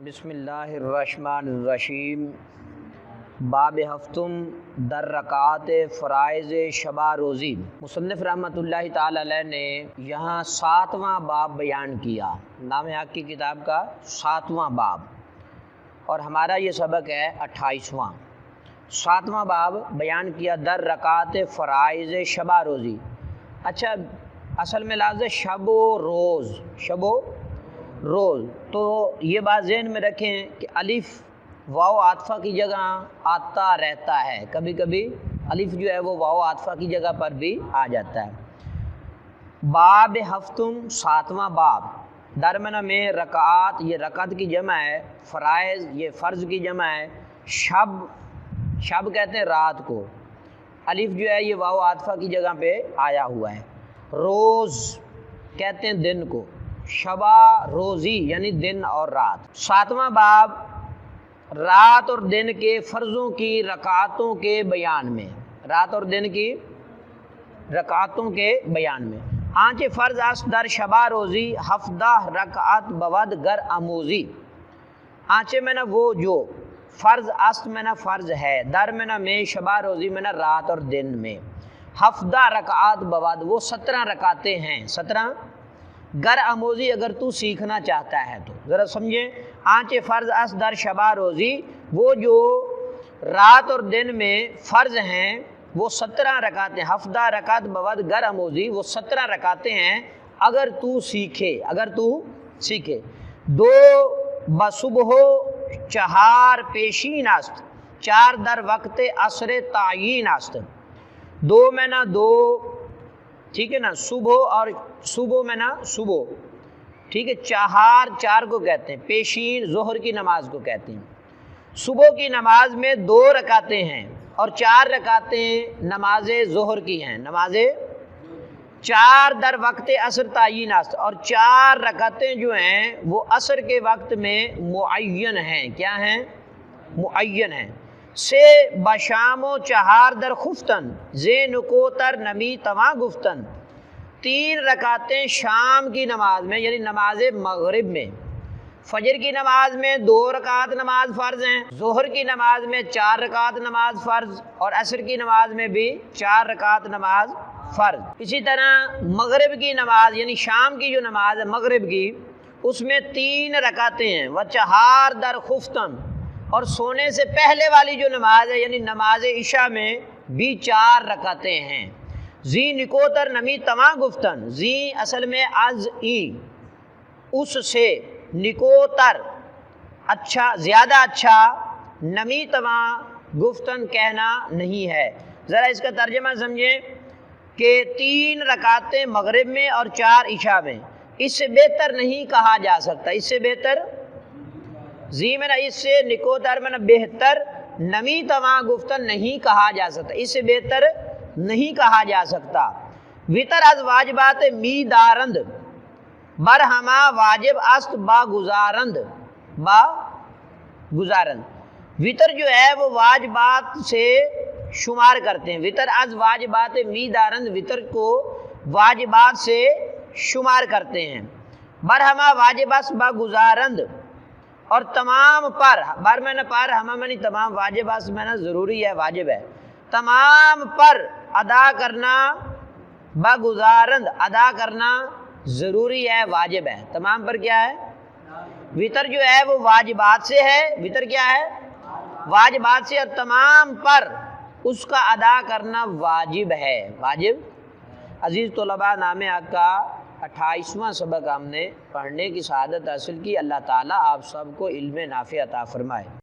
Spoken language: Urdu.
بسم اللہ الرحمن الرحیم۔ باب ہفتم در رکعات فرائض شبہ روزی۔ مصنف رحمۃ اللہ تعالی علیہ نے یہاں 7واں باب بیان کیا، نام حق کی کتاب کا 7واں باب، اور ہمارا یہ سبق ہے 28واں۔ 7واں باب بیان کیا در رکعات فرائض شبہ روزی۔ اچھا، اصل میں لفظ ہے شب و روز، شب و روز، تو یہ بات ذہن میں رکھیں کہ الف واو عاطفہ کی جگہ آتا رہتا ہے، کبھی کبھی الف جو ہے وہ واو عاطفہ کی جگہ پر بھی آ جاتا ہے۔ باب ہفتم 7واں باب، درمنہ میں رکعات، یہ رکعت کی جمع ہے، فرائض یہ فرض کی جمع ہے، شب کہتے ہیں رات کو، الف جو ہے یہ واو عاطفہ کی جگہ پہ آیا ہوا ہے، روز کہتے ہیں دن کو، شبہ روزی یعنی دن اور رات۔ 7واں باب رات اور دن کے فرضوں کی رکعتوں کے بیان میں، رات اور دن کی رکعتوں کے بیان میں۔ آنچ فرض است در شبہ روزی ہفتہ رکعت بود گر آموزی۔ آنچ میں نہ وہ جو، فرض است میں نہ فرض ہے، در میں نہ میں، شبہ روزی میں نہ رات اور دن میں، ہفتہ رکعت بود وہ 17 رکعتیں ہیں، 17 گر آموزی اگر تو سیکھنا چاہتا ہے تو۔ ذرا سمجھیں، آنچ فرض است در شبہ روزی، وہ جو رات اور دن میں فرض ہیں وہ 17 رکعتیں، ہفتہ رکعت بود گر آموزی وہ 17 رکعتیں ہیں اگر تو سیکھے، اگر تو سیکھے۔ دو بصبح چہار پیشین است، 4 در وقت عصر تعیین است۔ دو میں نہ دو، ٹھیک ہے نا، صبح اور صبح میں نا صبح، ٹھیک ہے، چار کو کہتے ہیں، پیشین ظہر کی نماز کو کہتے ہیں۔ صبح کی نماز میں 2 رکعتیں ہیں اور 4 رکعتیں نماز ظہر کی ہیں، نماز 4 در وقت عصر تعیین است، اور 4 رکعتیں جو ہیں وہ عصر کے وقت میں معین ہیں، کیا ہیں؟ معین ہیں۔ سے بشام و چہار در خفتن زے نکوتر نمی تواں گفتن، 3 رکعتیں شام کی نماز میں یعنی نماز مغرب میں۔ فجر کی نماز میں 2 رکعت نماز فرض ہیں، ظہر کی نماز میں 4 رکعت نماز فرض، اور عصر کی نماز میں بھی 4 رکعت نماز فرض۔ اسی طرح مغرب کی نماز یعنی شام کی جو نماز ہے مغرب کی، اس میں 3 رکعتیں ہیں، وچہار در خفتن، اور سونے سے پہلے والی جو نماز ہے یعنی نماز عشاء میں بھی 4 رکعتیں ہیں۔ زی نکوتر نمی تواں گفتن، زی اصل میں از ای، اس سے، نکوتر اچھا، زیادہ اچھا، نمی تواں گفتن کہنا نہیں ہے۔ ذرا اس کا ترجمہ سمجھیں کہ 3 رکعتیں مغرب میں اور 4 عشاء میں، اس سے بہتر نہیں کہا جا سکتا، اس سے بہتر، زی میں نہ اس سے، نکوتر میں نہ بہتر، نمی تواں گفتن نہیں کہا جا سکتا، اس سے بہتر نہیں کہا جا سکتا۔ وطر از واجبات می دارند برہما واجب است با گزارند، با گزارند، وطر جو ہے وہ واجبات سے شمار کرتے ہیں، وطر از واجبات می دارند، وطر کو واجبات سے شمار کرتے ہیں، برہما واجب است با گزارند، اور تمام پر، بر میں نہ پر، ہمہ میں نہیں تمام، واجب است میں نہ ضروری ہے، واجب ہے، تمام پر ادا کرنا، بگزارند ادا کرنا ضروری ہے، واجب ہے، تمام پر کیا ہے؟ وطر جو ہے وہ واجبات سے ہے، وطر کیا ہے؟ واجبات سے، اور تمام پر اس کا ادا کرنا واجب ہے، واجب۔ عزیز طلباء، نام حق کا 28واں سبق ہم نے پڑھنے کی سعادت حاصل کی۔ اللہ تعالیٰ آپ سب کو علم نافع عطا فرمائے۔